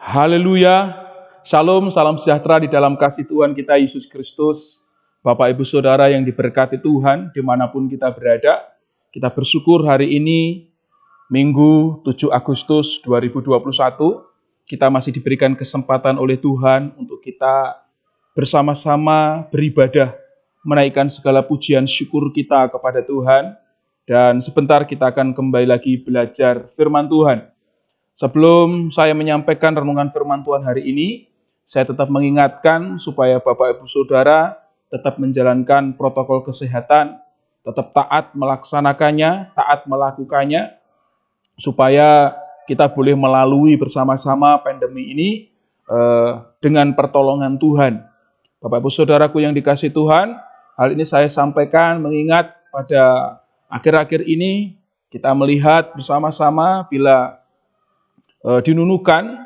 Haleluya, Shalom, salam sejahtera di dalam kasih Tuhan kita Yesus Kristus. Bapak Ibu Saudara yang diberkati Tuhan dimanapun kita berada, kita bersyukur hari ini Minggu 7 Agustus 2021, kita masih diberikan kesempatan oleh Tuhan untuk kita bersama-sama beribadah, menaikkan segala pujian syukur kita kepada Tuhan, dan sebentar kita akan kembali lagi belajar firman Tuhan. Sebelum saya menyampaikan renungan firman Tuhan hari ini, saya tetap mengingatkan supaya Bapak Ibu Saudara tetap menjalankan protokol kesehatan, tetap taat melaksanakannya, taat melakukannya, supaya kita boleh melalui bersama-sama pandemi ini dengan pertolongan Tuhan. Bapak Ibu Saudaraku yang dikasihi Tuhan, hal ini saya sampaikan mengingat pada akhir-akhir ini kita melihat bersama-sama bila di Nunukan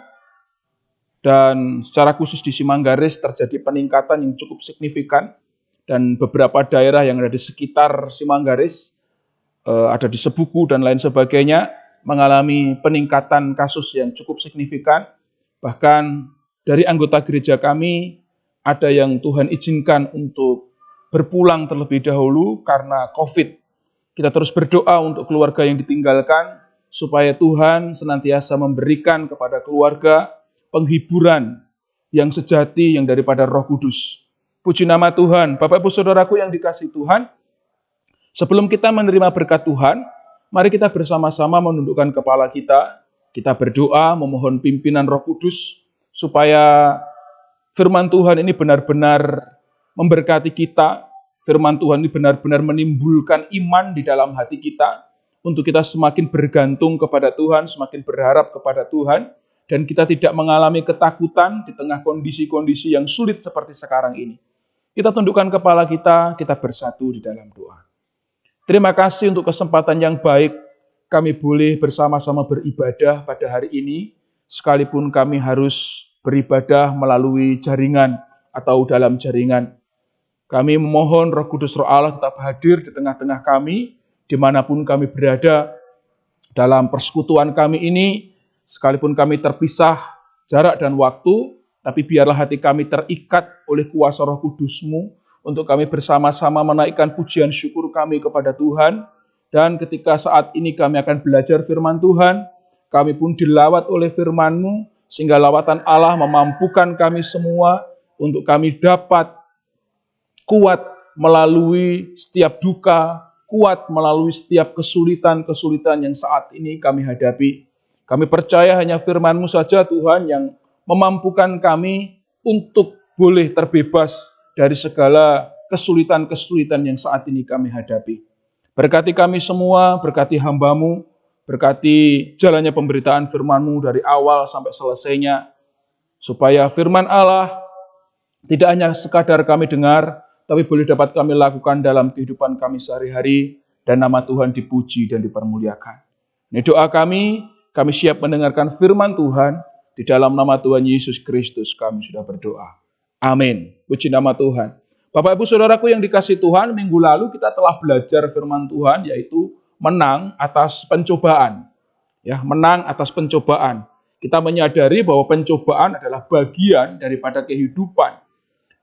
dan secara khusus di Simanggaris terjadi peningkatan yang cukup signifikan, dan beberapa daerah yang ada di sekitar Simanggaris, ada di Sebuku dan lain sebagainya, mengalami peningkatan kasus yang cukup signifikan. Bahkan dari anggota gereja kami ada yang Tuhan izinkan untuk berpulang terlebih dahulu karena COVID. Kita terus berdoa untuk keluarga yang ditinggalkan, supaya Tuhan senantiasa memberikan kepada keluarga penghiburan yang sejati yang daripada Roh Kudus. Puji nama Tuhan. Bapak Ibu Saudaraku yang dikasihi Tuhan, sebelum kita menerima berkat Tuhan, mari kita bersama-sama menundukkan kepala kita. Kita berdoa memohon pimpinan Roh Kudus supaya firman Tuhan ini benar-benar memberkati kita. Firman Tuhan ini benar-benar menimbulkan iman di dalam hati kita, untuk kita semakin bergantung kepada Tuhan, semakin berharap kepada Tuhan, dan kita tidak mengalami ketakutan di tengah kondisi-kondisi yang sulit seperti sekarang ini. Kita tundukkan kepala kita bersatu di dalam doa. Terima kasih untuk kesempatan yang baik, kami boleh bersama-sama beribadah pada hari ini, sekalipun kami harus beribadah melalui jaringan atau dalam jaringan. Kami memohon Roh Kudus Roh Allah tetap hadir di tengah-tengah kami, dimanapun kami berada dalam persekutuan kami ini, sekalipun kami terpisah jarak dan waktu, tapi biarlah hati kami terikat oleh kuasa Roh Kudus-Mu, untuk kami bersama-sama menaikkan pujian syukur kami kepada Tuhan. Dan ketika saat ini kami akan belajar firman Tuhan, kami pun dilawat oleh firman-Mu, sehingga lawatan Allah memampukan kami semua untuk kami dapat kuat melalui setiap duka, kuat melalui setiap kesulitan-kesulitan yang saat ini kami hadapi. Kami percaya hanya firman-Mu saja Tuhan yang memampukan kami untuk boleh terbebas dari segala kesulitan-kesulitan yang saat ini kami hadapi. Berkati kami semua, berkati hamba-Mu, berkati jalannya pemberitaan firman-Mu dari awal sampai selesainya, supaya firman Allah tidak hanya sekadar kami dengar, tapi boleh dapat kami lakukan dalam kehidupan kami sehari-hari, dan nama Tuhan dipuji dan dipermuliakan. Ini doa kami siap mendengarkan firman Tuhan, di dalam nama Tuhan Yesus Kristus kami sudah berdoa. Amin. Puji nama Tuhan. Bapak Ibu Saudaraku yang dikasihi Tuhan, minggu lalu kita telah belajar firman Tuhan, yaitu menang atas pencobaan. Ya, menang atas pencobaan. Kita menyadari bahwa pencobaan adalah bagian daripada kehidupan.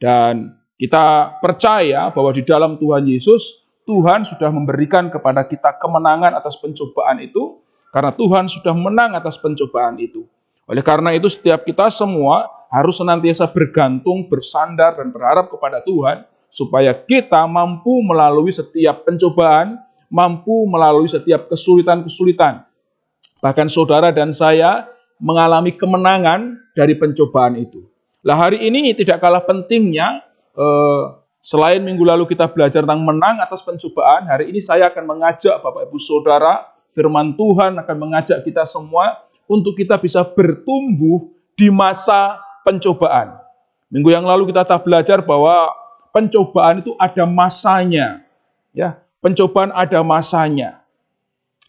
Dan kita percaya bahwa di dalam Tuhan Yesus, Tuhan sudah memberikan kepada kita kemenangan atas pencobaan itu, karena Tuhan sudah menang atas pencobaan itu. Oleh karena itu, setiap kita semua harus senantiasa bergantung, bersandar, dan berharap kepada Tuhan, supaya kita mampu melalui setiap pencobaan, mampu melalui setiap kesulitan-kesulitan. Bahkan saudara dan saya mengalami kemenangan dari pencobaan itu. Nah, hari ini tidak kalah pentingnya, selain minggu lalu kita belajar tentang menang atas pencobaan, hari ini saya akan mengajak Bapak Ibu Saudara, firman Tuhan akan mengajak kita semua untuk kita bisa bertumbuh di masa pencobaan. Minggu yang lalu kita telah belajar bahwa pencobaan itu ada masanya. Ya, pencobaan ada masanya.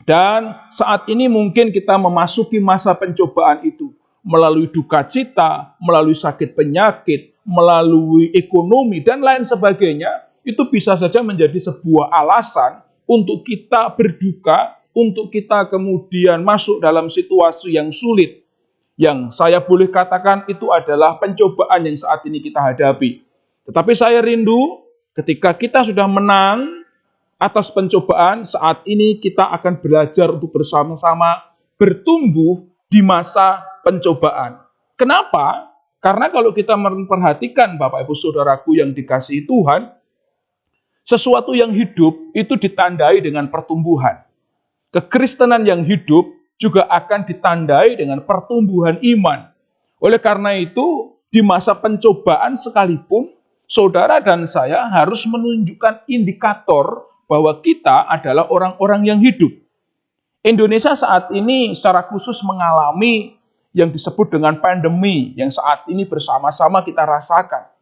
Dan saat ini mungkin kita memasuki masa pencobaan itu melalui duka cita, melalui sakit penyakit, melalui ekonomi, dan lain sebagainya. Itu bisa saja menjadi sebuah alasan untuk kita berduka, untuk kita kemudian masuk dalam situasi yang sulit. yang saya boleh katakan itu adalah pencobaan yang saat ini kita hadapi. Tetapi saya rindu ketika kita sudah menang atas pencobaan, saat ini kita akan belajar untuk bersama-sama bertumbuh di masa pencobaan. Kenapa? Karena kalau kita memperhatikan Bapak Ibu Saudaraku yang dikasihi Tuhan, sesuatu yang hidup itu ditandai dengan pertumbuhan. Kekristenan yang hidup juga akan ditandai dengan pertumbuhan iman. Oleh karena itu, di masa pencobaan sekalipun, saudara dan saya harus menunjukkan indikator bahwa kita adalah orang-orang yang hidup. Indonesia saat ini secara khusus mengalami yang disebut dengan pandemi yang saat ini bersama-sama kita rasakan.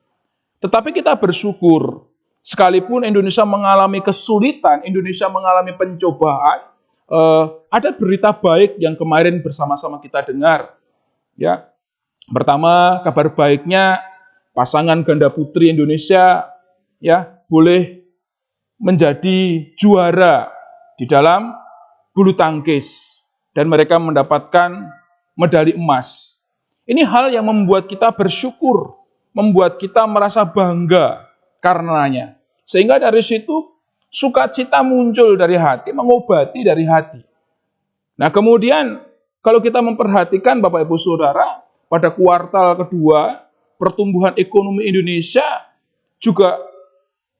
Tetapi kita bersyukur, sekalipun Indonesia mengalami kesulitan, Indonesia mengalami pencobaan, ada berita baik yang kemarin bersama-sama kita dengar. Ya, pertama kabar baiknya pasangan ganda putri Indonesia ya boleh menjadi juara di dalam bulu tangkis dan mereka mendapatkan medali emas. Ini hal yang membuat kita bersyukur, membuat kita merasa bangga karenanya. Sehingga dari situ sukacita muncul dari hati, mengobati dari hati. Nah, kemudian kalau kita memperhatikan Bapak Ibu Saudara, pada kuartal kedua pertumbuhan ekonomi Indonesia juga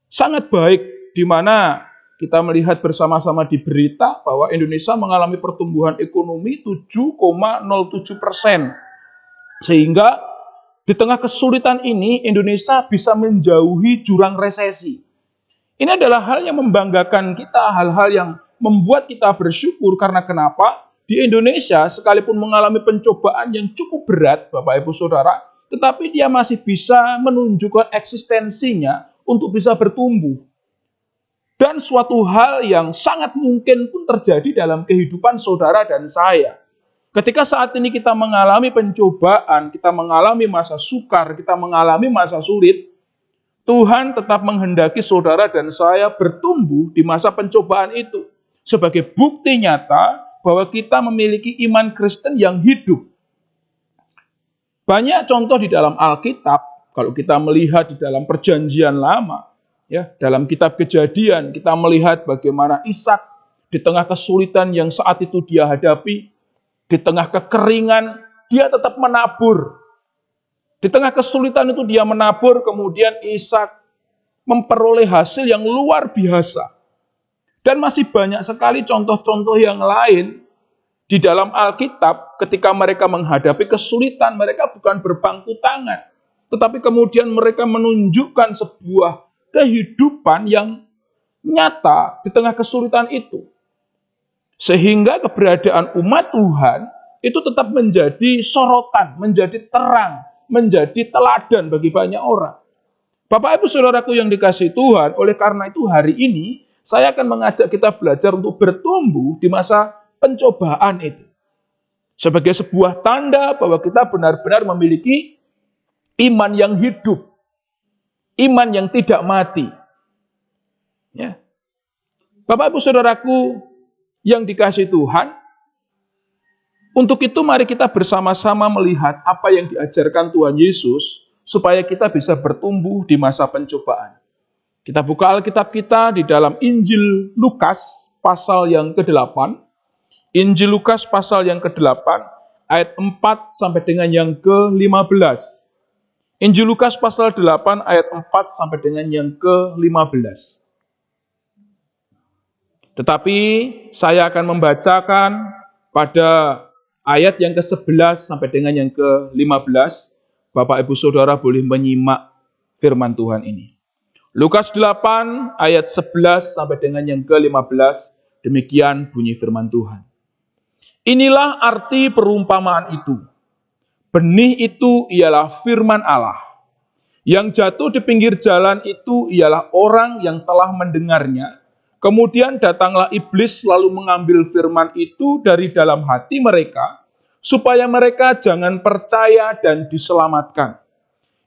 sangat baik, di mana kita melihat bersama-sama di berita bahwa Indonesia mengalami pertumbuhan ekonomi 7,07%. Sehingga di tengah kesulitan ini Indonesia bisa menjauhi jurang resesi. Ini adalah hal yang membanggakan kita, hal-hal yang membuat kita bersyukur karena kenapa? Di Indonesia sekalipun mengalami pencobaan yang cukup berat, Bapak Ibu Saudara, tetapi dia masih bisa menunjukkan eksistensinya untuk bisa bertumbuh. Dan suatu hal yang sangat mungkin pun terjadi dalam kehidupan saudara dan saya. Ketika saat ini kita mengalami pencobaan, kita mengalami masa sukar, kita mengalami masa sulit, Tuhan tetap menghendaki saudara dan saya bertumbuh di masa pencobaan itu. Sebagai bukti nyata bahwa kita memiliki iman Kristen yang hidup. Banyak contoh di dalam Alkitab, kalau kita melihat di dalam Perjanjian Lama, ya, dalam kitab Kejadian kita melihat bagaimana Ishak di tengah kesulitan yang saat itu dia hadapi, di tengah kekeringan dia tetap menabur. Di tengah kesulitan itu dia menabur, kemudian Ishak memperoleh hasil yang luar biasa. Dan masih banyak sekali contoh-contoh yang lain di dalam Alkitab ketika mereka menghadapi kesulitan, mereka bukan berpangku tangan, tetapi kemudian mereka menunjukkan sebuah kehidupan yang nyata di tengah kesulitan itu. Sehingga keberadaan umat Tuhan itu tetap menjadi sorotan, menjadi terang, menjadi teladan bagi banyak orang. Bapak Ibu Saudaraku yang dikasihi Tuhan, oleh karena itu hari ini saya akan mengajak kita belajar untuk bertumbuh di masa pencobaan itu. Sebagai sebuah tanda bahwa kita benar-benar memiliki iman yang hidup. Iman yang tidak mati. Ya. Bapak Ibu Saudaraku yang dikasihi Tuhan, untuk itu mari kita bersama-sama melihat apa yang diajarkan Tuhan Yesus supaya kita bisa bertumbuh di masa pencobaan. Kita buka Alkitab kita di dalam Injil Lukas pasal yang ke-8. Injil Lukas pasal yang ke-8 ayat 4 sampai dengan yang ke-15. Injil Lukas pasal 8 ayat 4 sampai dengan yang ke-15. Tetapi saya akan membacakan pada ayat yang ke-11 sampai dengan yang ke-15. Bapak Ibu Saudara boleh menyimak firman Tuhan ini. Lukas 8 ayat 11 sampai dengan yang ke-15. Demikian bunyi firman Tuhan. Inilah arti perumpamaan itu. Benih itu ialah firman Allah. Yang jatuh di pinggir jalan itu ialah orang yang telah mendengarnya. Kemudian datanglah iblis lalu mengambil firman itu dari dalam hati mereka, supaya mereka jangan percaya dan diselamatkan.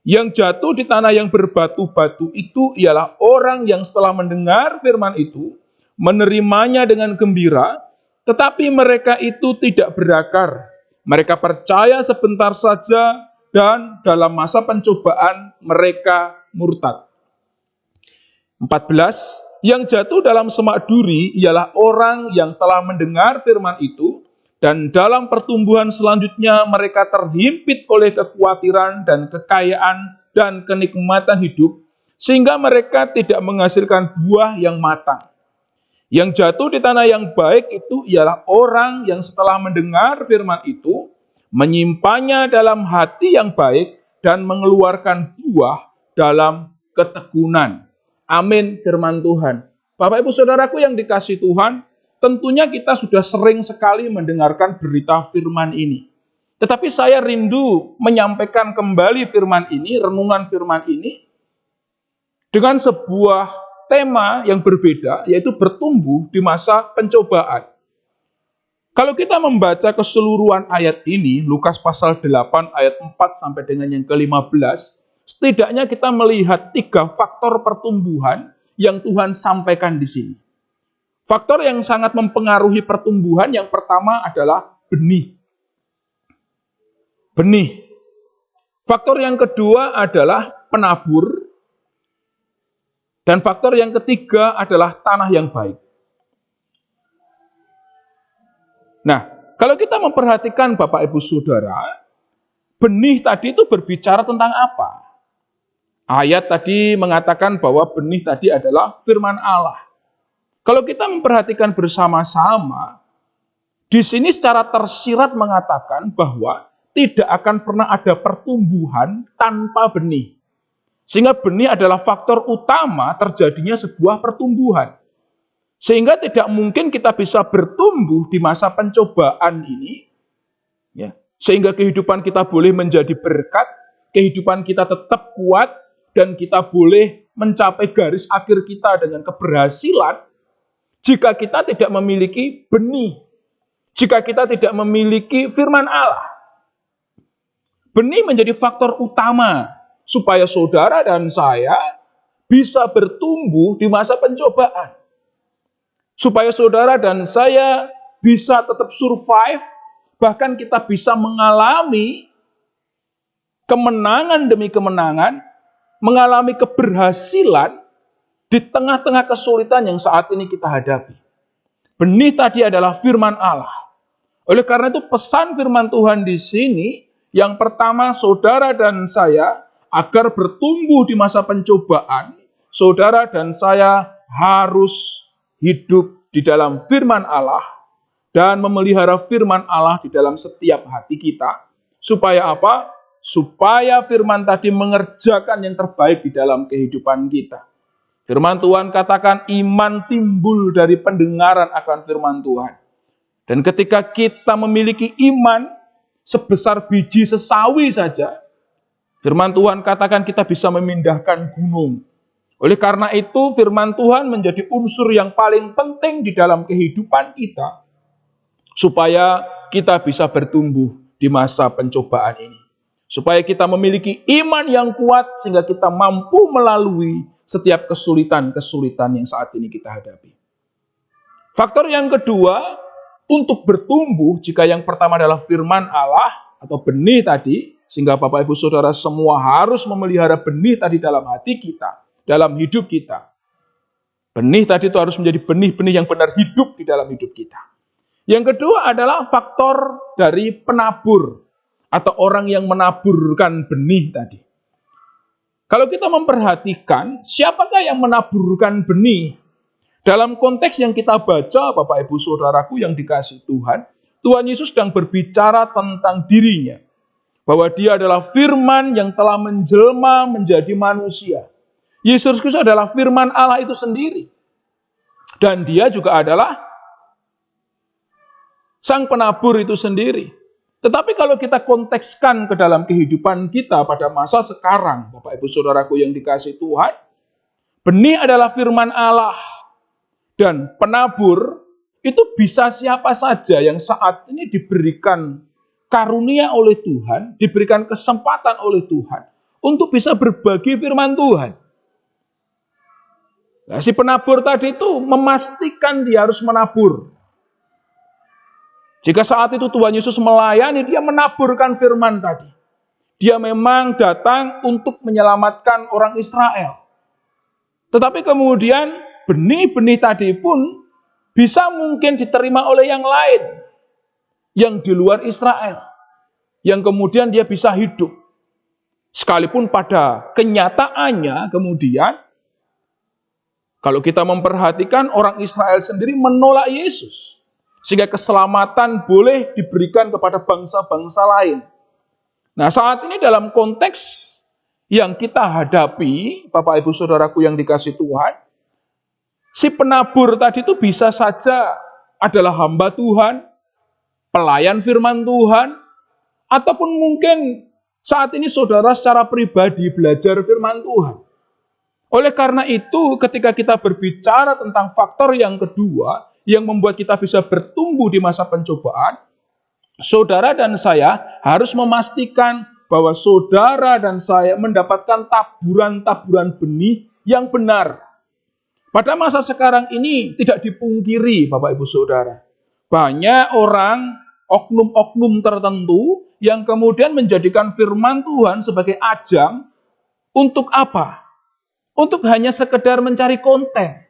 Yang jatuh di tanah yang berbatu-batu itu ialah orang yang setelah mendengar firman itu, menerimanya dengan gembira, tetapi mereka itu tidak berakar. Mereka percaya sebentar saja dan dalam masa pencobaan mereka murtad. 14. Yang jatuh dalam semak duri ialah orang yang telah mendengar firman itu, dan dalam pertumbuhan selanjutnya mereka terhimpit oleh kekhawatiran dan kekayaan dan kenikmatan hidup, sehingga mereka tidak menghasilkan buah yang matang. Yang jatuh di tanah yang baik itu ialah orang yang setelah mendengar firman itu, menyimpannya dalam hati yang baik dan mengeluarkan buah dalam ketekunan. Amin, firman Tuhan. Bapak Ibu Saudaraku yang dikasihi Tuhan, tentunya kita sudah sering sekali mendengarkan berita firman ini. Tetapi saya rindu menyampaikan kembali firman ini, renungan firman ini, dengan sebuah tema yang berbeda, yaitu bertumbuh di masa pencobaan. Kalau kita membaca keseluruhan ayat ini, Lukas pasal 8 ayat 4 sampai dengan yang ke-15, setidaknya kita melihat 3 faktor pertumbuhan yang Tuhan sampaikan di sini. Faktor yang sangat mempengaruhi pertumbuhan yang pertama adalah benih. Benih. Faktor yang kedua adalah penabur. Dan faktor yang ketiga adalah tanah yang baik. Nah, kalau kita memperhatikan Bapak Ibu Saudara, benih tadi itu berbicara tentang apa? Ayat tadi mengatakan bahwa benih tadi adalah firman Allah. Kalau kita memperhatikan bersama-sama, di sini secara tersirat mengatakan bahwa tidak akan pernah ada pertumbuhan tanpa benih. Sehingga benih adalah faktor utama terjadinya sebuah pertumbuhan. Sehingga tidak mungkin kita bisa bertumbuh di masa pencobaan ini, ya, sehingga kehidupan kita boleh menjadi berkat, kehidupan kita tetap kuat, dan kita boleh mencapai garis akhir kita dengan keberhasilan, jika kita tidak memiliki benih, jika kita tidak memiliki firman Allah. Benih menjadi faktor utama supaya saudara dan saya bisa bertumbuh di masa pencobaan. Supaya saudara dan saya bisa tetap survive, bahkan kita bisa mengalami kemenangan demi kemenangan, mengalami keberhasilan di tengah-tengah kesulitan yang saat ini kita hadapi. Benih tadi adalah firman Allah. Oleh karena itu pesan firman Tuhan di sini, yang pertama saudara dan saya agar bertumbuh di masa pencobaan, saudara dan saya harus hidup di dalam firman Allah dan memelihara firman Allah di dalam setiap hati kita. Supaya apa? Supaya firman tadi mengerjakan yang terbaik di dalam kehidupan kita. Firman Tuhan katakan iman timbul dari pendengaran akan firman Tuhan. Dan ketika kita memiliki iman sebesar biji sesawi saja, firman Tuhan katakan kita bisa memindahkan gunung. Oleh karena itu, firman Tuhan menjadi unsur yang paling penting di dalam kehidupan kita, supaya kita bisa bertumbuh di masa pencobaan ini. Supaya kita memiliki iman yang kuat, sehingga kita mampu melalui setiap kesulitan-kesulitan yang saat ini kita hadapi. Faktor yang kedua, untuk bertumbuh, jika yang pertama adalah firman Allah, atau benih tadi, sehingga Bapak Ibu Saudara semua harus memelihara benih tadi dalam hati kita, dalam hidup kita. Benih tadi itu harus menjadi benih-benih yang benar hidup di dalam hidup kita. Yang kedua adalah faktor dari penabur, atau orang yang menaburkan benih tadi. Kalau kita memperhatikan, siapakah yang menaburkan benih? Dalam konteks yang kita baca, Bapak Ibu Saudaraku yang dikasihi Tuhan, Tuhan Yesus sedang berbicara tentang dirinya. Bahwa dia adalah firman yang telah menjelma menjadi manusia. Yesus Kristus adalah firman Allah itu sendiri. Dan dia juga adalah sang penabur itu sendiri. Tetapi kalau kita kontekskan ke dalam kehidupan kita pada masa sekarang, Bapak Ibu Saudaraku yang dikasihi Tuhan, benih adalah firman Allah. Dan penabur itu bisa siapa saja yang saat ini diberikan karunia oleh Tuhan, diberikan kesempatan oleh Tuhan untuk bisa berbagi firman Tuhan. Nah, si penabur tadi itu memastikan dia harus menabur. Jika saat itu Tuhan Yesus melayani, dia menaburkan firman tadi. Dia memang datang untuk menyelamatkan orang Israel. Tetapi kemudian benih-benih tadi pun bisa mungkin diterima oleh yang lain, yang di luar Israel, yang kemudian dia bisa hidup. Sekalipun pada kenyataannya kemudian, kalau kita memperhatikan orang Israel sendiri menolak Yesus, sehingga keselamatan boleh diberikan kepada bangsa-bangsa lain. Nah, saat ini dalam konteks yang kita hadapi, Bapak Ibu Saudaraku yang dikasihi Tuhan, si penabur tadi itu bisa saja adalah hamba Tuhan, pelayan firman Tuhan, ataupun mungkin saat ini saudara secara pribadi belajar firman Tuhan. Oleh karena itu, ketika kita berbicara tentang faktor yang kedua, yang membuat kita bisa bertumbuh di masa pencobaan, saudara dan saya harus memastikan bahwa saudara dan saya mendapatkan taburan-taburan benih yang benar. Pada masa sekarang ini tidak dipungkiri, Bapak Ibu Saudara, banyak orang, oknum-oknum tertentu yang kemudian menjadikan firman Tuhan sebagai ajang untuk apa? Untuk hanya sekedar mencari konten.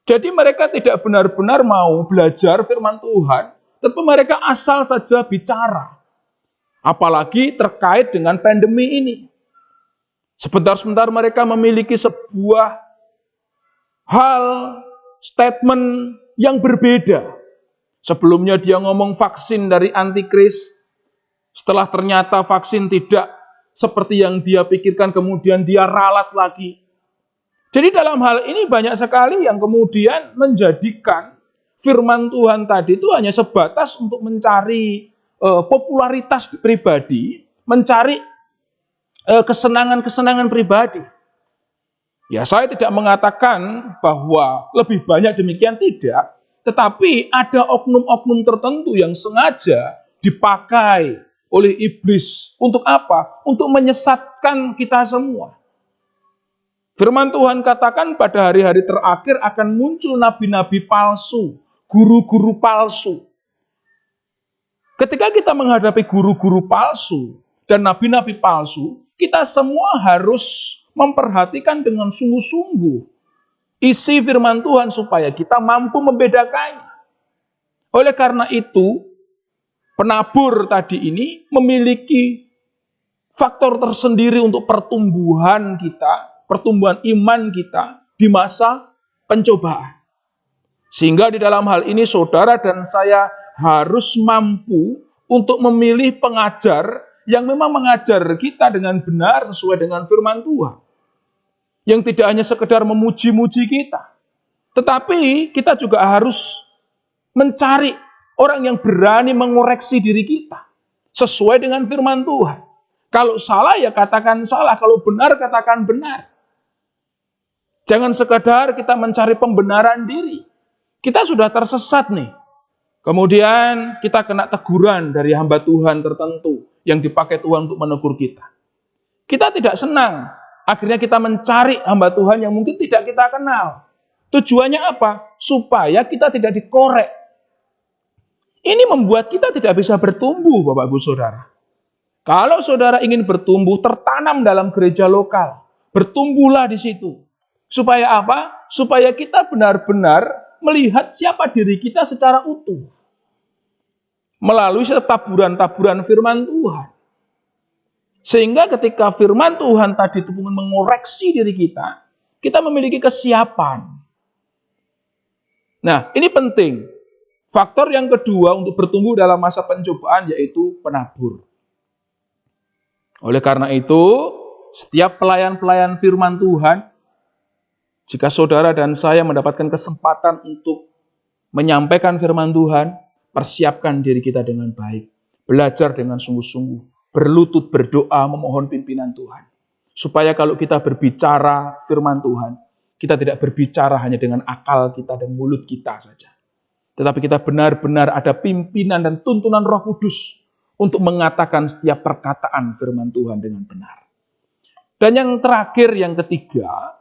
Jadi mereka tidak benar-benar mau belajar firman Tuhan, tetapi mereka asal saja bicara. Apalagi terkait dengan pandemi ini. Sebentar-sebentar mereka memiliki sebuah hal, statement yang berbeda. Sebelumnya dia ngomong vaksin dari antikris, setelah ternyata vaksin tidak seperti yang dia pikirkan, kemudian dia ralat lagi. Jadi dalam hal ini banyak sekali yang kemudian menjadikan firman Tuhan tadi itu hanya sebatas untuk mencari popularitas pribadi, mencari kesenangan-kesenangan pribadi. Ya, saya tidak mengatakan bahwa lebih banyak demikian, tidak. Tetapi ada oknum-oknum tertentu yang sengaja dipakai oleh iblis. Untuk apa? Untuk menyesatkan kita semua. Firman Tuhan katakan pada hari-hari terakhir akan muncul nabi-nabi palsu, guru-guru palsu. Ketika kita menghadapi guru-guru palsu dan nabi-nabi palsu, kita semua harus memperhatikan dengan sungguh-sungguh isi firman Tuhan supaya kita mampu membedakannya. Oleh karena itu, penabur tadi ini memiliki faktor tersendiri untuk pertumbuhan kita, pertumbuhan iman kita di masa pencobaan. Sehingga di dalam hal ini saudara dan saya harus mampu untuk memilih pengajar yang memang mengajar kita dengan benar sesuai dengan firman Tuhan. Yang tidak hanya sekedar memuji-muji kita. Tetapi kita juga harus mencari orang yang berani mengoreksi diri kita sesuai dengan firman Tuhan. Kalau salah ya katakan salah, kalau benar katakan benar. Jangan sekadar kita mencari pembenaran diri. Kita sudah tersesat nih. Kemudian kita kena teguran dari hamba Tuhan tertentu yang dipakai Tuhan untuk menegur kita. Kita tidak senang. Akhirnya kita mencari hamba Tuhan yang mungkin tidak kita kenal. Tujuannya apa? Supaya kita tidak dikorek. Ini membuat kita tidak bisa bertumbuh, Bapak Ibu Saudara. Kalau saudara ingin bertumbuh, tertanam dalam gereja lokal. Bertumbuhlah di situ. Supaya apa? Supaya kita benar-benar melihat siapa diri kita secara utuh. Melalui taburan-taburan firman Tuhan. Sehingga ketika firman Tuhan tadi itu mengoreksi diri kita, kita memiliki kesiapan. Nah, ini penting. Faktor yang kedua untuk bertumbuh dalam masa pencobaan yaitu penabur. Oleh karena itu, setiap pelayan-pelayan firman Tuhan, jika saudara dan saya mendapatkan kesempatan untuk menyampaikan firman Tuhan, persiapkan diri kita dengan baik. Belajar dengan sungguh-sungguh. Berlutut berdoa memohon pimpinan Tuhan. Supaya kalau kita berbicara firman Tuhan, kita tidak berbicara hanya dengan akal kita dan mulut kita saja. Tetapi kita benar-benar ada pimpinan dan tuntunan Roh Kudus untuk mengatakan setiap perkataan firman Tuhan dengan benar. Dan yang terakhir, yang ketiga,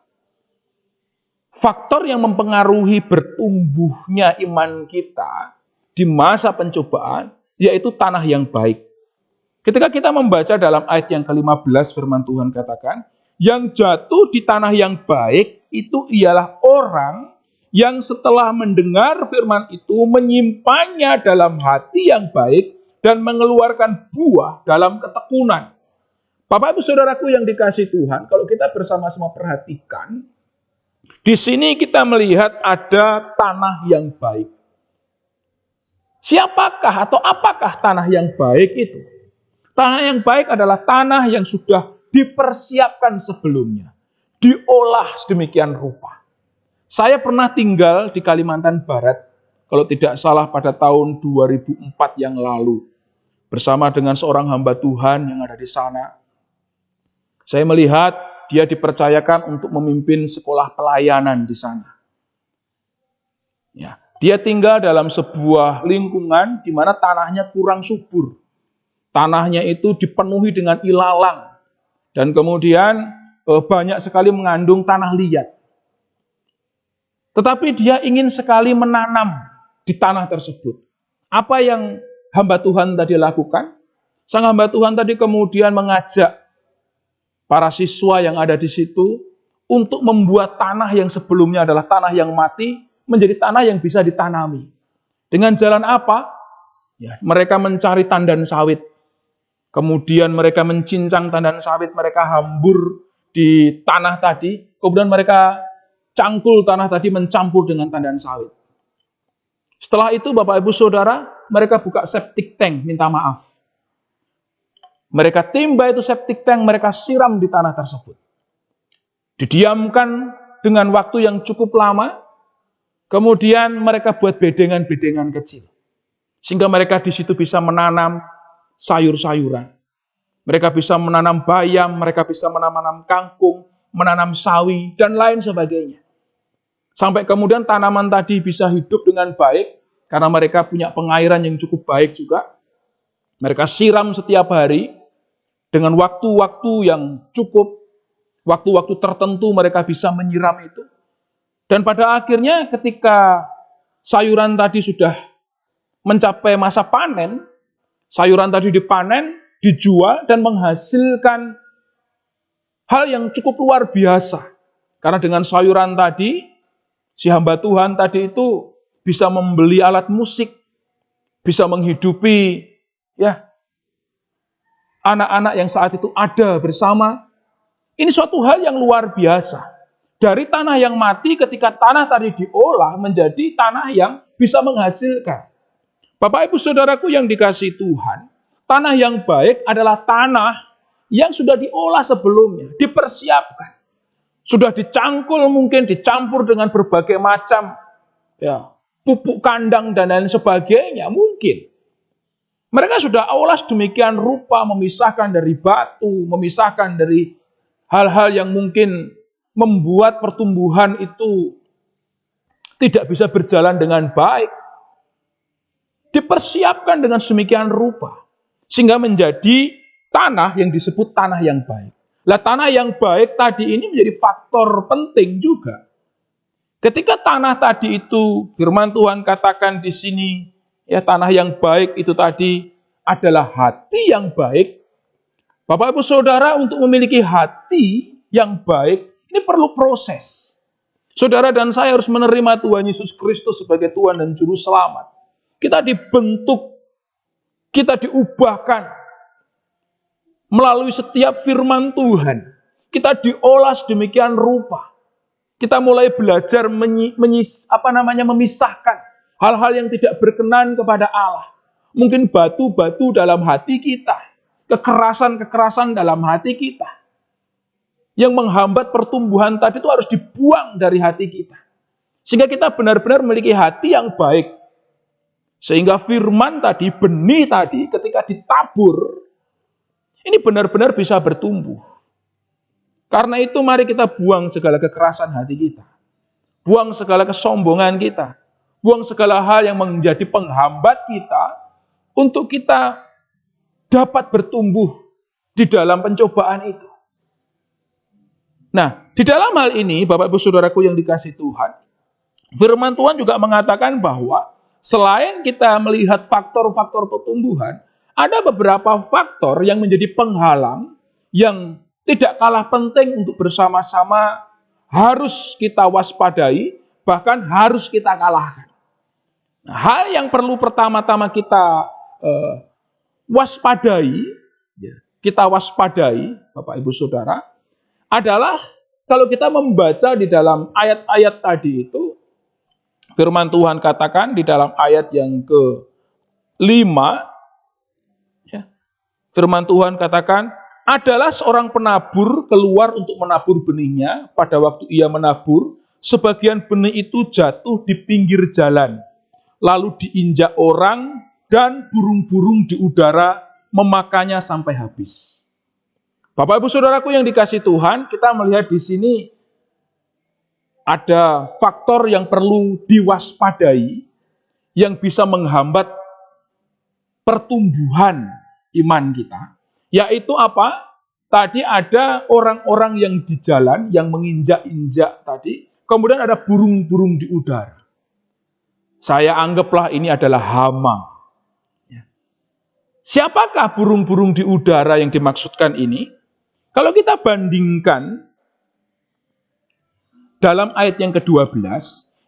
faktor yang mempengaruhi bertumbuhnya iman kita di masa pencobaan, yaitu tanah yang baik. Ketika kita membaca dalam ayat yang ke-15, firman Tuhan katakan, yang jatuh di tanah yang baik itu ialah orang yang setelah mendengar firman itu menyimpannya dalam hati yang baik dan mengeluarkan buah dalam ketekunan. Bapak Ibu Saudaraku yang dikasihi Tuhan, kalau kita bersama-sama perhatikan, di sini kita melihat ada tanah yang baik. Siapakah atau apakah tanah yang baik itu? Tanah yang baik adalah tanah yang sudah dipersiapkan sebelumnya, diolah sedemikian rupa. Saya pernah tinggal di Kalimantan Barat, kalau tidak salah pada tahun 2004 yang lalu, bersama dengan seorang hamba Tuhan yang ada di sana. Saya melihat dia dipercayakan untuk memimpin sekolah pelayanan di sana. Ya, dia tinggal dalam sebuah lingkungan di mana tanahnya kurang subur. Tanahnya itu dipenuhi dengan ilalang. Dan kemudian banyak sekali mengandung tanah liat. Tetapi dia ingin sekali menanam di tanah tersebut. Apa yang hamba Tuhan tadi lakukan? Sang hamba Tuhan tadi kemudian mengajak para siswa yang ada di situ untuk membuat tanah yang sebelumnya adalah tanah yang mati menjadi tanah yang bisa ditanami. Dengan jalan apa? Ya, mereka mencari tandan sawit. Kemudian mereka mencincang tandan sawit, mereka hambur di tanah tadi. Kemudian mereka cangkul tanah tadi mencampur dengan tandan sawit. Setelah itu Bapak Ibu Saudara, mereka buka septic tank, minta maaf. Mereka timba itu septic tank, mereka siram di tanah tersebut. Didiamkan dengan waktu yang cukup lama, kemudian mereka buat bedengan-bedengan kecil. Sehingga mereka di situ bisa menanam sayur-sayuran. Mereka bisa menanam bayam, mereka bisa menanam kangkung, menanam sawi, dan lain sebagainya. Sampai kemudian tanaman tadi bisa hidup dengan baik, karena mereka punya pengairan yang cukup baik juga. Mereka siram setiap hari, dengan waktu-waktu yang cukup, waktu-waktu tertentu mereka bisa menyiram itu. Dan pada akhirnya ketika sayuran tadi sudah mencapai masa panen, sayuran tadi dipanen, dijual, dan menghasilkan hal yang cukup luar biasa. Karena dengan sayuran tadi, si hamba Tuhan tadi itu bisa membeli alat musik, bisa menghidupi anak-anak yang saat itu ada bersama. Ini suatu hal yang luar biasa. Dari tanah yang mati ketika tanah tadi diolah menjadi tanah yang bisa menghasilkan. Bapak Ibu Saudaraku yang dikasihi Tuhan, tanah yang baik adalah tanah yang sudah diolah sebelumnya, dipersiapkan. Sudah dicangkul mungkin, dicampur dengan berbagai macam pupuk kandang dan lain sebagainya mungkin. Mereka sudah olah sedemikian rupa, memisahkan dari batu, memisahkan dari hal-hal yang mungkin membuat pertumbuhan itu tidak bisa berjalan dengan baik. Dipersiapkan dengan sedemikian rupa, sehingga menjadi tanah yang disebut tanah yang baik. Lah tanah yang baik tadi ini menjadi faktor penting juga. Ketika tanah tadi itu, firman Tuhan katakan di sini, tanah yang baik itu tadi adalah hati yang baik. Bapak Ibu Saudara, untuk memiliki hati yang baik, ini perlu proses. Saudara dan saya harus menerima Tuhan Yesus Kristus sebagai Tuhan dan Juru Selamat. Kita dibentuk, kita diubahkan melalui setiap firman Tuhan. Kita diolah sedemikian rupa. Kita mulai belajar memisahkan hal-hal yang tidak berkenan kepada Allah. Mungkin batu-batu dalam hati kita, kekerasan-kekerasan dalam hati kita, yang menghambat pertumbuhan tadi itu harus dibuang dari hati kita. Sehingga kita benar-benar memiliki hati yang baik. Sehingga firman tadi, benih tadi ketika ditabur, ini benar-benar bisa bertumbuh. Karena itu mari kita buang segala kekerasan hati kita. Buang segala kesombongan kita. Buang segala hal yang menjadi penghambat kita untuk kita dapat bertumbuh di dalam pencobaan itu. Nah, di dalam hal ini, Bapak Ibu Saudaraku yang dikasihi Tuhan, firman Tuhan juga mengatakan bahwa Selain kita melihat faktor-faktor pertumbuhan, ada beberapa faktor yang menjadi penghalang yang tidak kalah penting untuk bersama-sama harus kita waspadai, bahkan harus kita kalahkan. Nah, hal yang perlu pertama-tama kita waspadai, Bapak Ibu Saudara, adalah kalau kita membaca di dalam ayat-ayat tadi itu, firman Tuhan katakan di dalam ayat yang ke-5, ya, firman Tuhan katakan, adalah seorang penabur keluar untuk menabur benihnya. Pada waktu ia menabur, sebagian benih itu jatuh di pinggir jalan, lalu diinjak orang dan burung-burung di udara memakannya sampai habis. Bapak Ibu Saudaraku yang dikasihi Tuhan, kita melihat di sini ada faktor yang perlu diwaspadai yang bisa menghambat pertumbuhan iman kita. Yaitu apa? Tadi ada orang-orang yang di jalan, yang menginjak-injak tadi, kemudian ada burung-burung di udara. Saya anggaplah ini adalah hama. Siapakah burung-burung di udara yang dimaksudkan ini? Kalau kita bandingkan dalam ayat yang ke-12,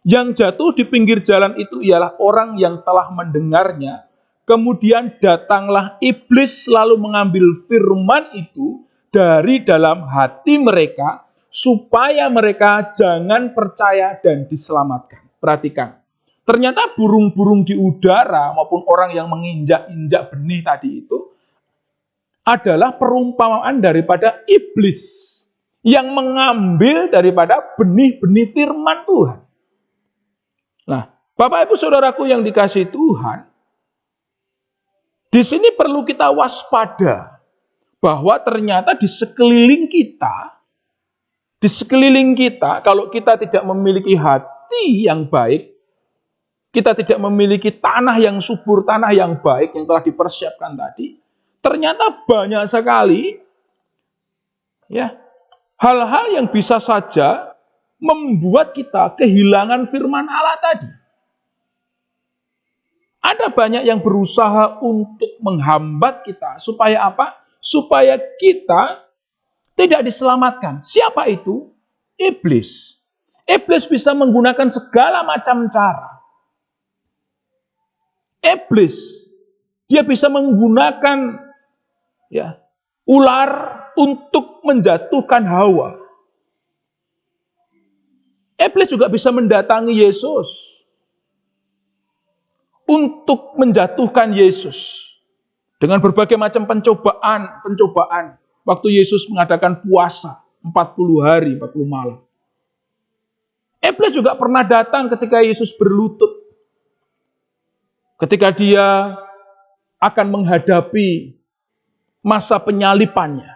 yang jatuh di pinggir jalan itu ialah orang yang telah mendengarnya, kemudian datanglah iblis lalu mengambil firman itu dari dalam hati mereka, supaya mereka jangan percaya dan diselamatkan. Perhatikan. Ternyata burung-burung di udara maupun orang yang menginjak-injak benih tadi itu adalah perumpamaan daripada iblis yang mengambil daripada benih-benih firman Tuhan. Nah, Bapak Ibu Saudaraku yang dikasihi Tuhan, di sini perlu kita waspada bahwa ternyata di sekeliling kita, kalau kita tidak memiliki hati yang baik, kita tidak memiliki tanah yang subur, tanah yang baik yang telah dipersiapkan tadi, ternyata banyak sekali ya hal-hal yang bisa saja membuat kita kehilangan firman Allah tadi. Ada banyak yang berusaha untuk menghambat kita supaya apa? Supaya kita tidak diselamatkan. Siapa itu? Iblis. Iblis bisa menggunakan segala macam cara. Iblis, dia bisa menggunakan ular untuk menjatuhkan Hawa. Iblis juga bisa mendatangi Yesus untuk menjatuhkan Yesus dengan berbagai macam pencobaan. Waktu Yesus mengadakan puasa 40 hari, 40 malam. Iblis juga pernah datang ketika Yesus berlutut. Ketika dia akan menghadapi masa penyalipannya.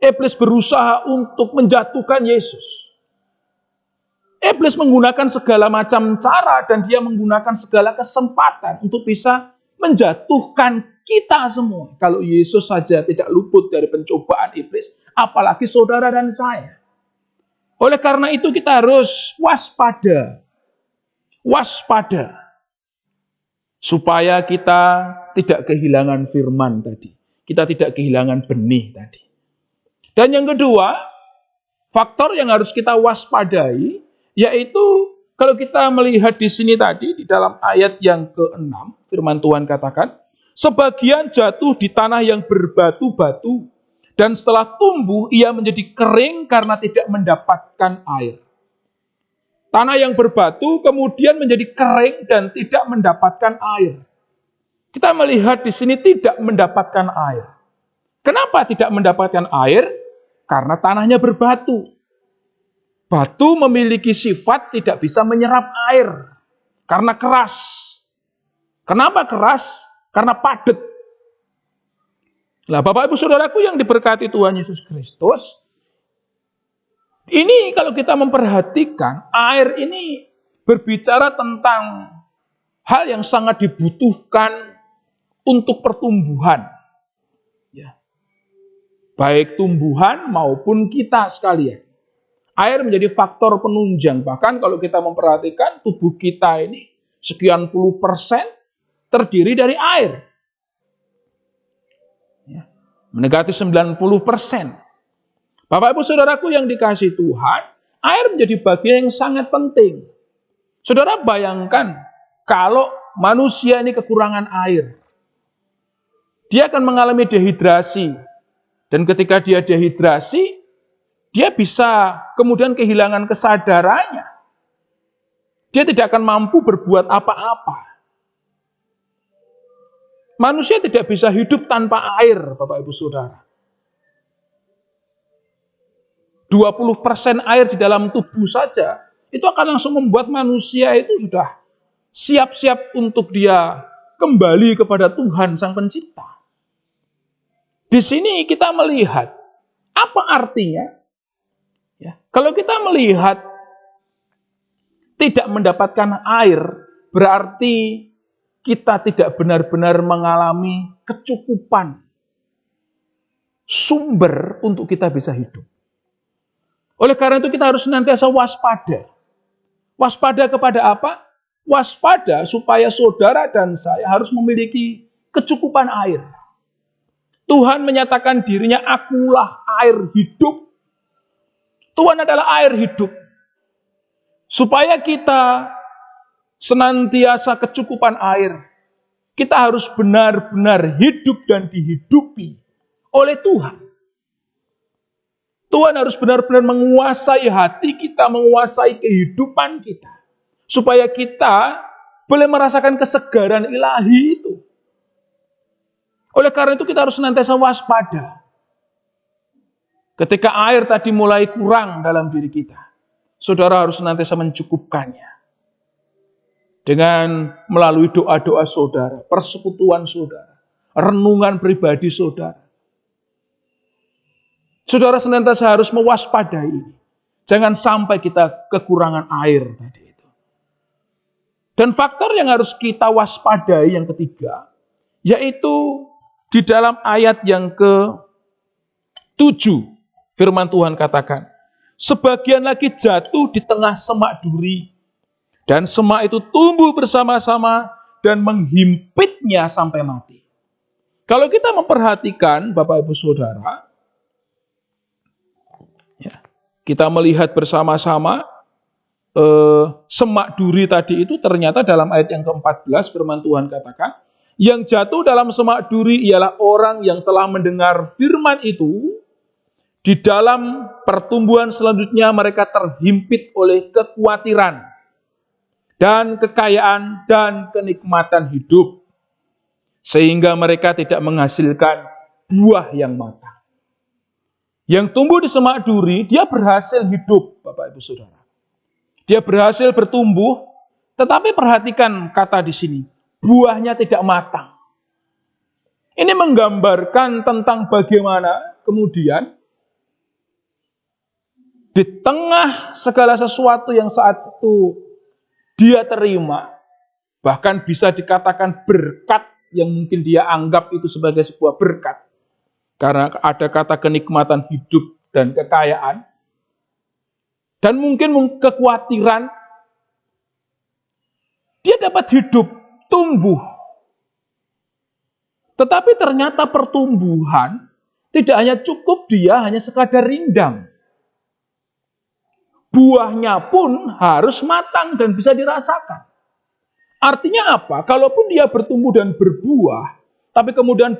Iblis berusaha untuk menjatuhkan Yesus. Iblis menggunakan segala macam cara dan dia menggunakan segala kesempatan untuk bisa menjatuhkan kita semua. Kalau Yesus saja tidak luput dari pencobaan iblis, apalagi saudara dan saya. Oleh karena itu kita harus waspada. Supaya kita tidak kehilangan firman tadi. Kita tidak kehilangan benih tadi. Dan yang kedua, faktor yang harus kita waspadai, yaitu kalau kita melihat di sini tadi, di dalam ayat yang ke-6, firman Tuhan katakan, sebagian jatuh di tanah yang berbatu-batu, dan setelah tumbuh, ia menjadi kering karena tidak mendapatkan air. Tanah yang berbatu kemudian menjadi kering dan tidak mendapatkan air. Kita melihat di sini tidak mendapatkan air. Kenapa tidak mendapatkan air? Karena tanahnya berbatu. Batu memiliki sifat tidak bisa menyerap air. Karena keras. Kenapa keras? Karena padat. Nah, Bapak Ibu Saudaraku yang diberkati Tuhan Yesus Kristus, ini kalau kita memperhatikan, air ini berbicara tentang hal yang sangat dibutuhkan untuk pertumbuhan. Ya. Baik tumbuhan maupun kita sekalian. Air menjadi faktor penunjang. Bahkan kalau kita memperhatikan tubuh kita ini sekian puluh persen terdiri dari air. Mendekati 90%. Bapak Ibu Saudaraku yang dikasihi Tuhan, air menjadi bagian yang sangat penting. Saudara bayangkan kalau manusia ini kekurangan air. Dia akan mengalami dehidrasi. Dan ketika dia dehidrasi, dia bisa kemudian kehilangan kesadarannya. Dia tidak akan mampu berbuat apa-apa. Manusia tidak bisa hidup tanpa air, Bapak Ibu Saudara. 20% air di dalam tubuh saja, itu akan langsung membuat manusia itu sudah siap-siap untuk dia kembali kepada Tuhan Sang Pencipta. Di sini kita melihat, apa artinya? Ya, kalau kita melihat tidak mendapatkan air, berarti kita tidak benar-benar mengalami kecukupan sumber untuk kita bisa hidup. Oleh karena itu kita harus senantiasa waspada. Waspada kepada apa? Waspada supaya saudara dan saya harus memiliki kecukupan air. Tuhan menyatakan dirinya, akulah air hidup. Tuhan adalah air hidup. Supaya kita senantiasa kecukupan air, kita harus benar-benar hidup dan dihidupi oleh Tuhan. Tuhan harus benar-benar menguasai hati kita, menguasai kehidupan kita. Supaya kita boleh merasakan kesegaran ilahi itu. Oleh karena itu kita harus senantiasa waspada. Ketika air tadi mulai kurang dalam diri kita, saudara harus senantiasa mencukupkannya. Dengan melalui doa-doa saudara, persekutuan saudara, renungan pribadi saudara. Saudara senantiasa harus mewaspadai ini. Jangan sampai kita kekurangan air tadi itu. Dan faktor yang harus kita waspadai yang ketiga, yaitu di dalam ayat yang ke-7, firman Tuhan katakan, sebagian lagi jatuh di tengah semak duri, dan semak itu tumbuh bersama-sama dan menghimpitnya sampai mati. Kalau kita memperhatikan, Bapak Ibu Saudara, kita melihat bersama-sama semak duri tadi itu ternyata dalam ayat yang ke-14 firman Tuhan katakan, yang jatuh dalam semak duri ialah orang yang telah mendengar firman itu, di dalam pertumbuhan selanjutnya mereka terhimpit oleh kekhawatiran dan kekayaan dan kenikmatan hidup, sehingga mereka tidak menghasilkan buah yang matang. Yang tumbuh di semak duri, dia berhasil hidup, Bapak Ibu Saudara. Dia berhasil bertumbuh, tetapi perhatikan kata di sini, buahnya tidak matang. Ini menggambarkan tentang bagaimana kemudian di tengah segala sesuatu yang saat itu dia terima, bahkan bisa dikatakan berkat yang mungkin dia anggap itu sebagai sebuah berkat. Karena ada kata kenikmatan hidup dan kekayaan. Dan mungkin kekhawatiran. Dia dapat hidup, tumbuh. Tetapi ternyata pertumbuhan tidak hanya cukup dia hanya sekadar rindang. Buahnya pun harus matang dan bisa dirasakan. Artinya apa? Kalaupun dia bertumbuh dan berbuah, tapi kemudian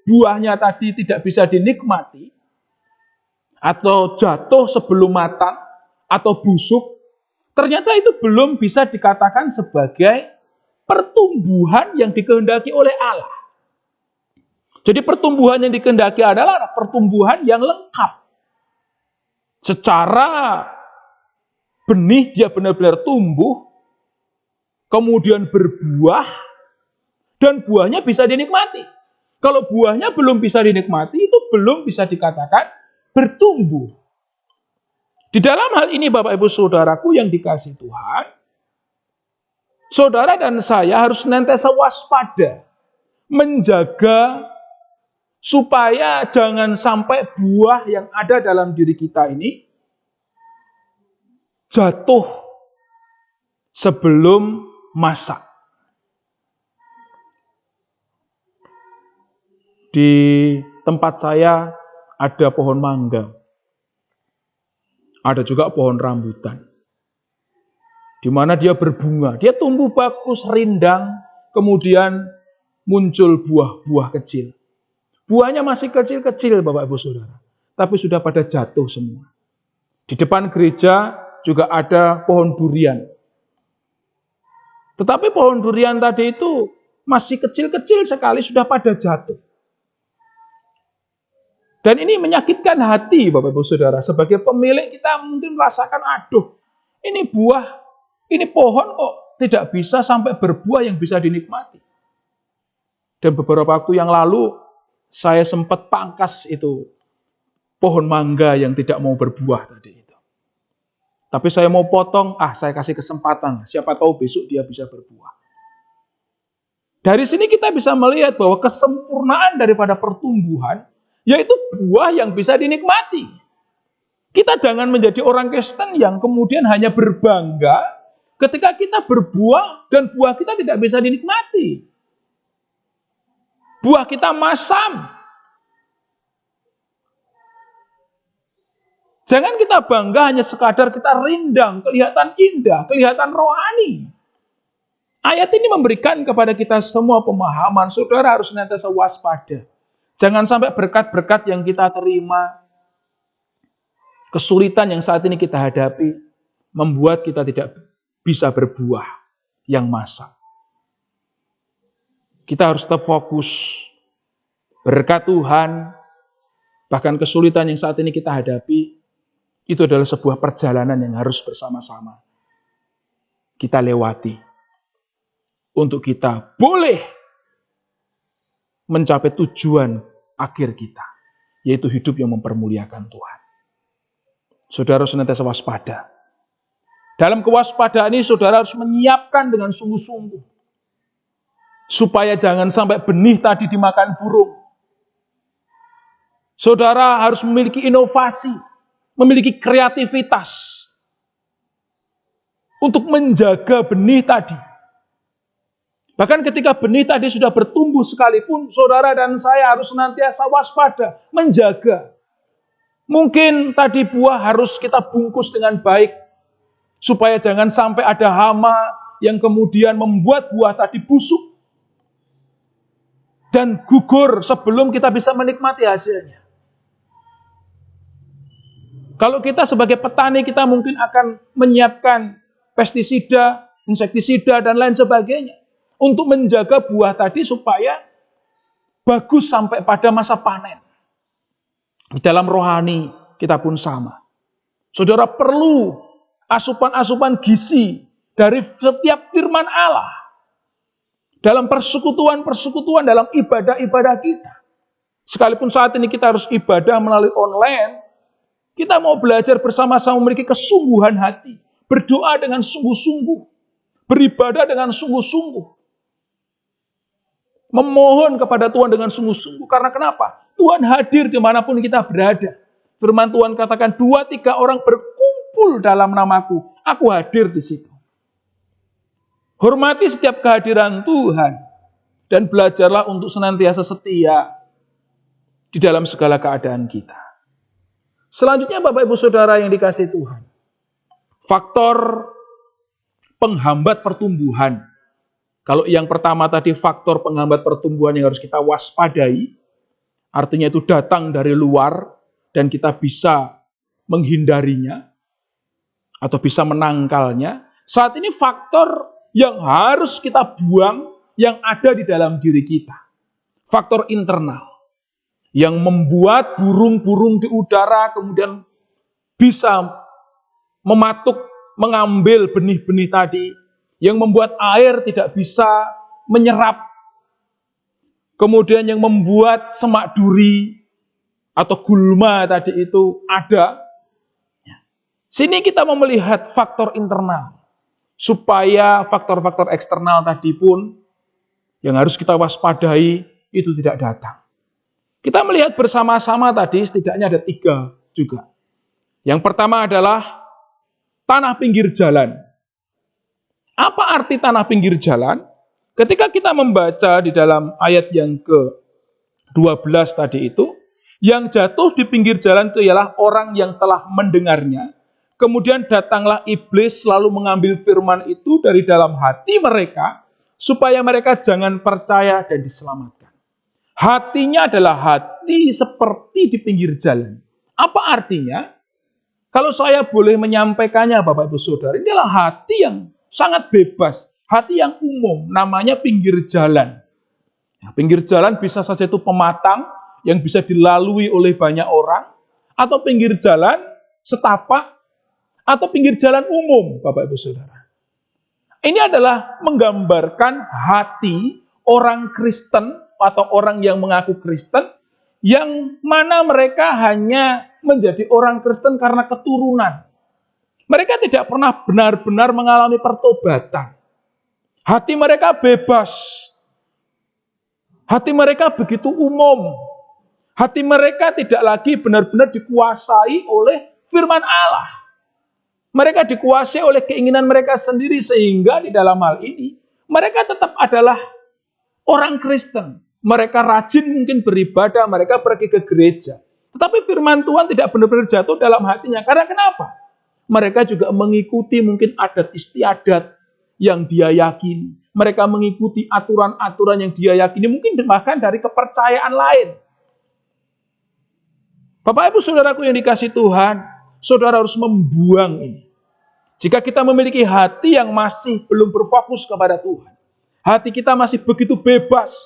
buahnya tadi tidak bisa dinikmati, atau jatuh sebelum matang, atau busuk, ternyata itu belum bisa dikatakan sebagai pertumbuhan yang dikehendaki oleh Allah. Jadi pertumbuhan yang dikehendaki adalah pertumbuhan yang lengkap. Secara benih dia benar-benar tumbuh, kemudian berbuah, dan buahnya bisa dinikmati. Kalau buahnya belum bisa dinikmati, itu belum bisa dikatakan bertumbuh. Di dalam hal ini Bapak Ibu Saudaraku yang dikasihi Tuhan, saudara dan saya harus senantiasa waspada, menjaga supaya jangan sampai buah yang ada dalam diri kita ini jatuh sebelum masa. Di tempat saya ada pohon mangga. Ada juga pohon rambutan. Di mana dia berbunga. Dia tumbuh bagus, rindang, kemudian muncul buah-buah kecil. Buahnya masih kecil-kecil, Bapak Ibu Saudara. Tapi sudah pada jatuh semua. Di depan gereja juga ada pohon durian. Tetapi pohon durian tadi itu masih kecil-kecil sekali, sudah pada jatuh. Dan ini menyakitkan hati, Bapak Ibu Saudara. Sebagai pemilik kita mungkin merasakan, aduh, ini buah, ini pohon kok tidak bisa sampai berbuah yang bisa dinikmati. Dan beberapa waktu yang lalu, saya sempat pangkas itu pohon mangga yang tidak mau berbuah tadi itu. Tapi saya mau potong, saya kasih kesempatan. Siapa tahu besok dia bisa berbuah. Dari sini kita bisa melihat bahwa kesempurnaan daripada pertumbuhan, yaitu buah yang bisa dinikmati. Kita jangan menjadi orang Kristen yang kemudian hanya berbangga ketika kita berbuah dan buah kita tidak bisa dinikmati. Buah kita masam. Jangan kita bangga hanya sekadar kita rindang, kelihatan indah, kelihatan rohani. Ayat ini memberikan kepada kita semua pemahaman, saudara harus senantiasa waspada. Jangan sampai berkat-berkat yang kita terima, kesulitan yang saat ini kita hadapi, membuat kita tidak bisa berbuah yang masak. Kita harus tetap fokus. Berkat Tuhan, bahkan kesulitan yang saat ini kita hadapi, itu adalah sebuah perjalanan yang harus bersama-sama kita lewati. Untuk kita boleh mencapai tujuan akhir kita, yaitu hidup yang mempermuliakan Tuhan. Saudara senantiasa waspada. Dalam kewaspadaan ini saudara harus menyiapkan dengan sungguh-sungguh. Supaya jangan sampai benih tadi dimakan burung. Saudara harus memiliki inovasi, memiliki kreativitas untuk menjaga benih tadi. Bahkan ketika benih tadi sudah bertumbuh sekalipun, saudara dan saya harus senantiasa waspada, menjaga. Mungkin tadi buah harus kita bungkus dengan baik, supaya jangan sampai ada hama yang kemudian membuat buah tadi busuk dan gugur sebelum kita bisa menikmati hasilnya. Kalau kita sebagai petani, kita mungkin akan menyiapkan pestisida, insektisida, dan lain sebagainya. Untuk menjaga buah tadi supaya bagus sampai pada masa panen. Di dalam rohani kita pun sama. Saudara perlu asupan-asupan gizi dari setiap firman Allah. Dalam persekutuan-persekutuan, dalam ibadah-ibadah kita. Sekalipun saat ini kita harus ibadah melalui online, kita mau belajar bersama-sama memiliki kesungguhan hati. Berdoa dengan sungguh-sungguh. Beribadah dengan sungguh-sungguh. Memohon kepada Tuhan dengan sungguh-sungguh. Karena kenapa? Tuhan hadir dimanapun kita berada. Firman Tuhan katakan 2-3 orang berkumpul dalam namaku. Aku hadir di situ. Hormati setiap kehadiran Tuhan. Dan belajarlah untuk senantiasa setia di dalam segala keadaan kita. Selanjutnya Bapak Ibu Saudara yang dikasihi Tuhan. Faktor penghambat pertumbuhan. Kalau yang pertama tadi faktor penghambat pertumbuhan yang harus kita waspadai, artinya itu datang dari luar dan kita bisa menghindarinya atau bisa menangkalnya. Saat ini faktor yang harus kita buang yang ada di dalam diri kita. Faktor internal yang membuat burung-burung di udara kemudian bisa mematuk, mengambil benih-benih tadi, yang membuat air tidak bisa menyerap, kemudian yang membuat semak duri atau gulma tadi itu ada. Sini kita mau melihat faktor internal, supaya faktor-faktor eksternal tadi pun yang harus kita waspadai itu tidak datang. Kita melihat bersama-sama tadi setidaknya ada 3 juga. Yang pertama adalah tanah pinggir jalan. Apa arti tanah pinggir jalan? Ketika kita membaca di dalam ayat yang ke-12 tadi itu, yang jatuh di pinggir jalan itu ialah orang yang telah mendengarnya. Kemudian datanglah iblis lalu mengambil firman itu dari dalam hati mereka, supaya mereka jangan percaya dan diselamatkan. Hatinya adalah hati seperti di pinggir jalan. Apa artinya? Kalau saya boleh menyampaikannya Bapak Ibu Saudara, ini adalah hati yang sangat bebas, hati yang umum, namanya pinggir jalan. Nah, pinggir jalan bisa saja itu pematang yang bisa dilalui oleh banyak orang, atau pinggir jalan setapak, atau pinggir jalan umum, Bapak Ibu Saudara. Ini adalah menggambarkan hati orang Kristen atau orang yang mengaku Kristen, yang mana mereka hanya menjadi orang Kristen karena keturunan. Mereka tidak pernah benar-benar mengalami pertobatan. Hati mereka bebas. Hati mereka begitu umum. Hati mereka tidak lagi benar-benar dikuasai oleh firman Allah. Mereka dikuasai oleh keinginan mereka sendiri, sehingga di dalam hal ini mereka tetap adalah orang Kristen. Mereka rajin mungkin beribadah, mereka pergi ke gereja. Tetapi firman Tuhan tidak benar-benar jatuh dalam hatinya. Karena kenapa? Mereka juga mengikuti mungkin adat istiadat yang dia yakini. Mereka mengikuti aturan-aturan yang dia yakini, mungkin bahkan dari kepercayaan lain. Bapak Ibu Saudaraku yang dikasihi Tuhan, saudara harus membuang ini. Jika kita memiliki hati yang masih belum berfokus kepada Tuhan, hati kita masih begitu bebas,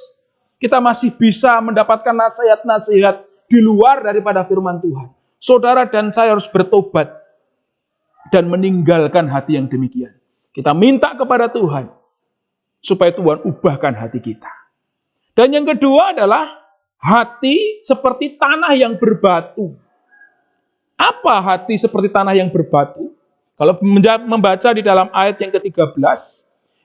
kita masih bisa mendapatkan nasihat-nasihat di luar daripada firman Tuhan. Saudara dan saya harus bertobat dan meninggalkan hati yang demikian. Kita minta kepada Tuhan supaya Tuhan ubahkan hati kita. Dan yang kedua adalah hati seperti tanah yang berbatu. Apa hati seperti tanah yang berbatu? Kalau membaca di dalam ayat yang ke-13,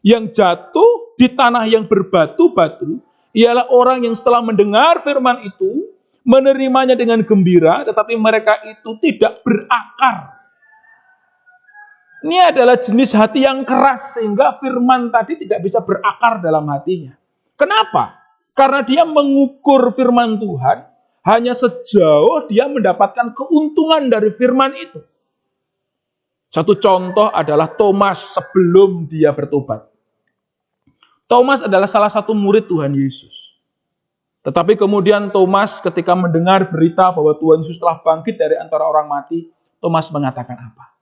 yang jatuh di tanah yang berbatu-batu ialah orang yang setelah mendengar firman itu, menerimanya dengan gembira, tetapi mereka itu tidak berakar. Ini adalah jenis hati yang keras, sehingga firman tadi tidak bisa berakar dalam hatinya. Kenapa? Karena dia mengukur firman Tuhan hanya sejauh dia mendapatkan keuntungan dari firman itu. Satu contoh adalah Thomas sebelum dia bertobat. Thomas adalah salah satu murid Tuhan Yesus. Tetapi kemudian Thomas ketika mendengar berita bahwa Tuhan Yesus telah bangkit dari antara orang mati, Thomas mengatakan apa?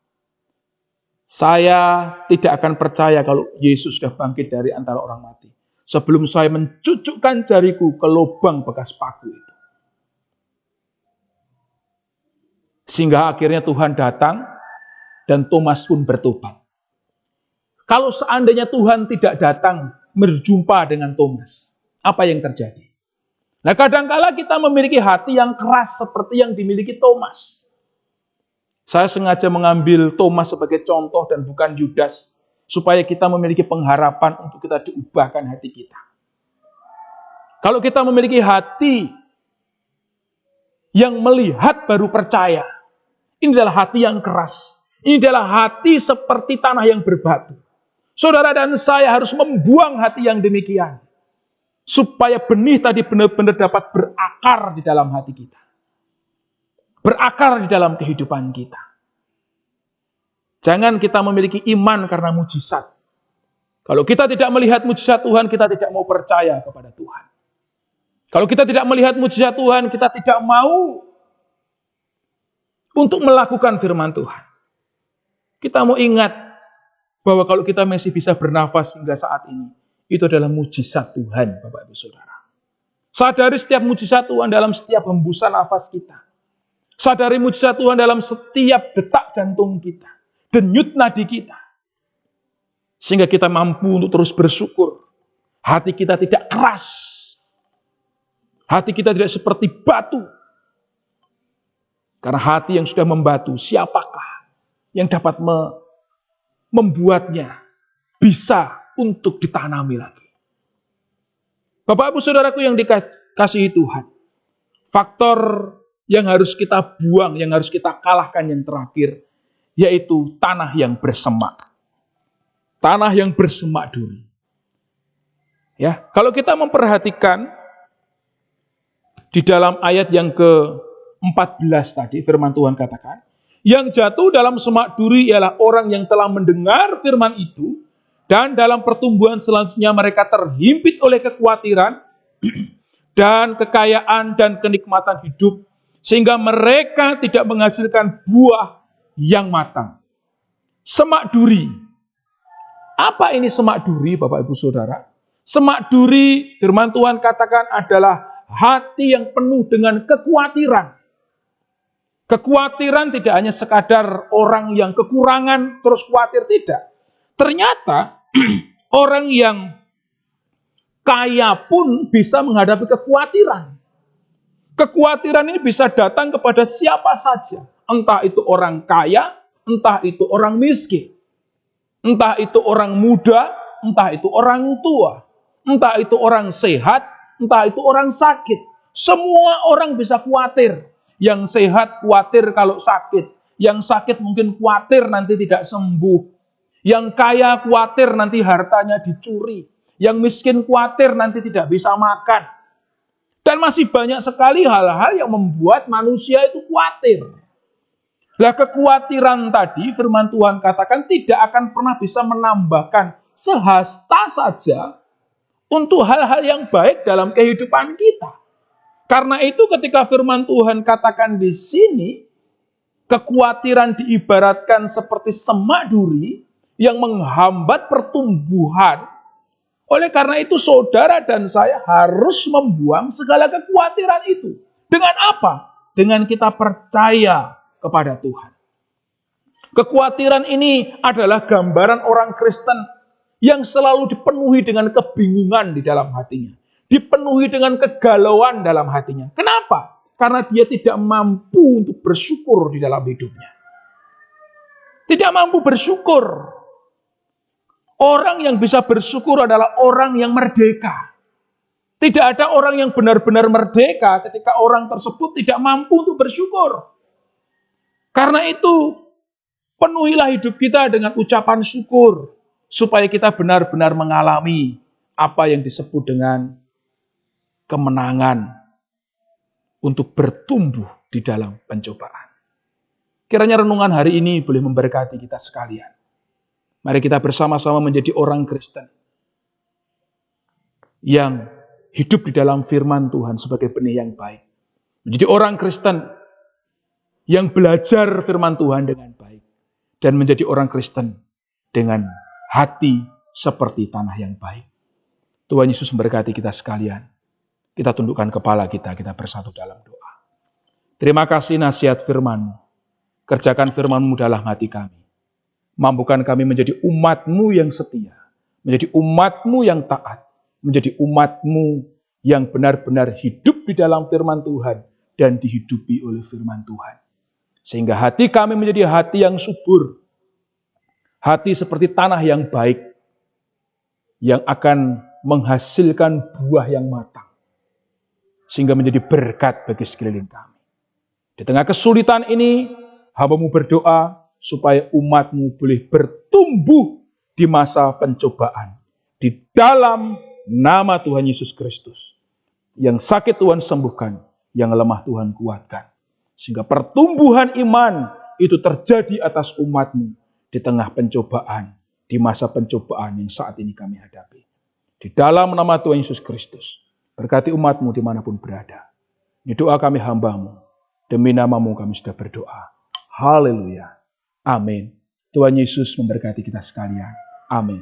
Saya tidak akan percaya kalau Yesus sudah bangkit dari antara orang mati sebelum saya mencucukkan jariku ke lubang bekas paku itu. Sehingga akhirnya Tuhan datang dan Thomas pun bertobat. Kalau seandainya Tuhan tidak datang berjumpa dengan Thomas, apa yang terjadi? Nah, kadangkala kita memiliki hati yang keras seperti yang dimiliki Thomas. Saya sengaja mengambil Thomas sebagai contoh dan bukan Yudas, supaya kita memiliki pengharapan untuk kita diubahkan hati kita. Kalau kita memiliki hati yang melihat baru percaya, ini adalah hati yang keras. Ini adalah hati seperti tanah yang berbatu. Saudara dan saya harus membuang hati yang demikian, supaya benih tadi benar-benar dapat berakar di dalam hati kita. Berakar di dalam kehidupan kita. Jangan kita memiliki iman karena mujizat. Kalau kita tidak melihat mujizat Tuhan, kita tidak mau percaya kepada Tuhan. Kalau kita tidak melihat mujizat Tuhan, kita tidak mau untuk melakukan firman Tuhan. Kita mau ingat bahwa kalau kita masih bisa bernafas hingga saat ini, itu adalah mujizat Tuhan, Bapak Ibu Saudara. Sadari setiap mujizat Tuhan dalam setiap hembusan nafas kita. Sadari mujizat Tuhan dalam setiap detak jantung kita, denyut nadi kita. Sehingga kita mampu untuk terus bersyukur. Hati kita tidak keras. Hati kita tidak seperti batu. Karena hati yang sudah membatu, siapakah yang dapat membuatnya bisa untuk ditanami lagi. Bapak Ibu Saudaraku yang dikasihi Tuhan, faktor yang harus kita buang, yang harus kita kalahkan yang terakhir, yaitu tanah yang bersemak. Tanah yang bersemak duri. Ya, kalau kita memperhatikan di dalam ayat yang ke-14 tadi, firman Tuhan katakan, yang jatuh dalam semak duri ialah orang yang telah mendengar firman itu, dan dalam pertumbuhan selanjutnya mereka terhimpit oleh kekhawatiran, dan kekayaan dan kenikmatan hidup, sehingga mereka tidak menghasilkan buah yang matang. Semak duri. Apa ini semak duri, Bapak Ibu Saudara? Semak duri, firman Tuhan katakan adalah hati yang penuh dengan kekhawatiran. Kekhawatiran tidak hanya sekadar orang yang kekurangan terus khawatir, tidak. Ternyata orang yang kaya pun bisa menghadapi kekhawatiran. Kekhawatiran ini bisa datang kepada siapa saja. Entah itu orang kaya, entah itu orang miskin. Entah itu orang muda, entah itu orang tua. Entah itu orang sehat, entah itu orang sakit. Semua orang bisa khawatir. Yang sehat khawatir kalau sakit. Yang sakit mungkin khawatir nanti tidak sembuh. Yang kaya khawatir nanti hartanya dicuri. Yang miskin khawatir nanti tidak bisa makan. Dan masih banyak sekali hal-hal yang membuat manusia itu khawatir. Nah, kekhawatiran tadi firman Tuhan katakan tidak akan pernah bisa menambahkan sehasta saja untuk hal-hal yang baik dalam kehidupan kita. Karena itu ketika firman Tuhan katakan di sini, kekhawatiran diibaratkan seperti semak duri yang menghambat pertumbuhan. Oleh karena itu saudara dan saya harus membuang segala kekhawatiran itu. Dengan apa? Dengan kita percaya kepada Tuhan. Kekhawatiran ini adalah gambaran orang Kristen yang selalu dipenuhi dengan kebingungan di dalam hatinya. Dipenuhi dengan kegalauan dalam hatinya. Kenapa? Karena dia tidak mampu untuk bersyukur di dalam hidupnya. Tidak mampu bersyukur. Orang yang bisa bersyukur adalah orang yang merdeka. Tidak ada orang yang benar-benar merdeka ketika orang tersebut tidak mampu untuk bersyukur. Karena itu, penuhilah hidup kita dengan ucapan syukur, supaya kita benar-benar mengalami apa yang disebut dengan kemenangan untuk bertumbuh di dalam pencobaan. Kiranya renungan hari ini boleh memberkati kita sekalian. Mari kita bersama-sama menjadi orang Kristen yang hidup di dalam firman Tuhan sebagai benih yang baik. Menjadi orang Kristen yang belajar firman Tuhan dengan baik. Dan menjadi orang Kristen dengan hati seperti tanah yang baik. Tuhan Yesus memberkati kita sekalian. Kita tundukkan kepala kita bersatu dalam doa. Terima kasih nasihat firman-Mu. Kerjakan firman-Mu dalam hati kami. Mampukan kami menjadi umat-Mu yang setia. Menjadi umat-Mu yang taat. Menjadi umat-Mu yang benar-benar hidup di dalam firman Tuhan. Dan dihidupi oleh firman Tuhan. Sehingga hati kami menjadi hati yang subur. Hati seperti tanah yang baik. Yang akan menghasilkan buah yang matang. Sehingga menjadi berkat bagi sekeliling kami. Di tengah kesulitan ini, hamba-Mu berdoa supaya umat-Mu boleh bertumbuh di masa pencobaan. Di dalam nama Tuhan Yesus Kristus. Yang sakit Tuhan sembuhkan, yang lemah Tuhan kuatkan. Sehingga pertumbuhan iman itu terjadi atas umat-Mu di tengah pencobaan, di masa pencobaan yang saat ini kami hadapi. Di dalam nama Tuhan Yesus Kristus, berkati umat-Mu dimanapun berada. Ini doa kami hamba-Mu, demi nama-Mu kami sudah berdoa. Haleluya. Amin. Tuhan Yesus memberkati kita sekalian. Amin.